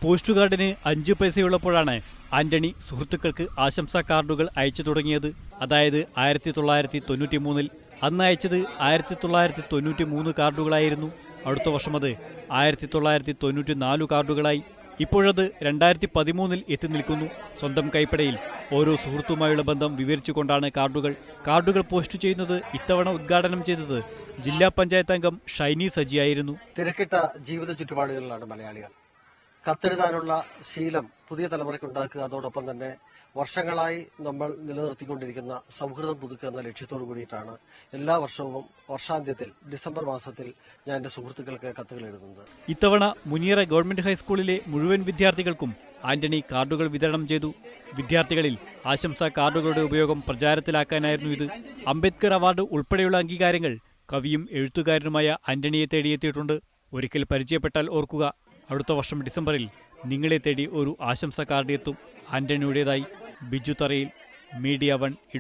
Post കാർഡിന് 5 പൈസയുള്ളപ്പോഴാണ് ആന്റണി സുഹൃത്തുക്കൾക്ക് ആശംസാ കാർഡുകൾ അയച്ചു തുടങ്ങിയത്. അതായത് 1993-ൽ. അന്ന് അയച്ചത് 1993 കാർഡുകളായിരുന്നു. അടുത്ത വർഷം അത് 1994 കാർഡുകളായി. ഇപ്പോഴത് 2013-ൽ എത്തി നിൽക്കുന്നു. സ്വന്തം കൈപ്പടയിൽ ഓരോ സുഹൃത്തുമായുള്ള ബന്ധം വിവരിച്ചുകൊണ്ടാണ് കാർഡുകൾ പോസ്റ്റ് ചെയ്യുന്നത്. ഇത്തവണ ഉദ്ഘാടനം ചെയ്തത് ജില്ലാ പഞ്ചായത്ത് അംഗം ഷൈനി സജിയായിരുന്നു. തിരക്കിട്ട ജീവിത ചുറ്റുപാടുകളിലാണ് മലയാളികൾ. കത്തെഴുതാനുള്ള ശീലം പുതിയ തലമുറയ്ക്ക് ഉണ്ടാക്കുക, അതോടൊപ്പം തന്നെ വർഷങ്ങളായി നമ്മൾ നിലനിർത്തിക്കൊണ്ടിരിക്കുന്ന സൗഹൃദം പുതുക്കുക എന്ന ലക്ഷ്യത്തോടു കൂടിയിട്ടാണ് എല്ലാ വർഷവും വർഷാന്ത്യത്തിൽ ഡിസംബർ മാസത്തിൽ ഞാൻ എന്റെ സുഹൃത്തുക്കൾക്ക് കത്തുകൾ എഴുതുന്നത്. ഇത്തവണ മുനിയറ ഗവൺമെന്റ് ഹൈസ്കൂളിലെ മുഴുവൻ വിദ്യാർത്ഥികൾക്കും ആന്റണി കാർഡുകൾ വിതരണം ചെയ്തു. വിദ്യാർത്ഥികളിൽ ആശംസാ കാർഡുകളുടെ ഉപയോഗം പ്രചാരത്തിലാക്കാനായിരുന്നു ഇത്. അംബേദ്കർ അവാർഡ് ഉൾപ്പെടെയുള്ള അംഗീകാരങ്ങൾ കവിയും എഴുത്തുകാരനുമായ ആന്റണിയെ തേടിയെത്തിയിട്ടുണ്ട്. ഒരിക്കൽ പരിചയപ്പെട്ടാൽ ഓർക്കുക, അടുത്ത വർഷം ഡിസംബറിൽ നിങ്ങളെ തേടി ഒരു ആശംസാ കാർഡ് എത്തും. ആന്റണിയുടേതായി. ബിജു തറയിൽ, മീഡിയ 1 ഇടുക്കി.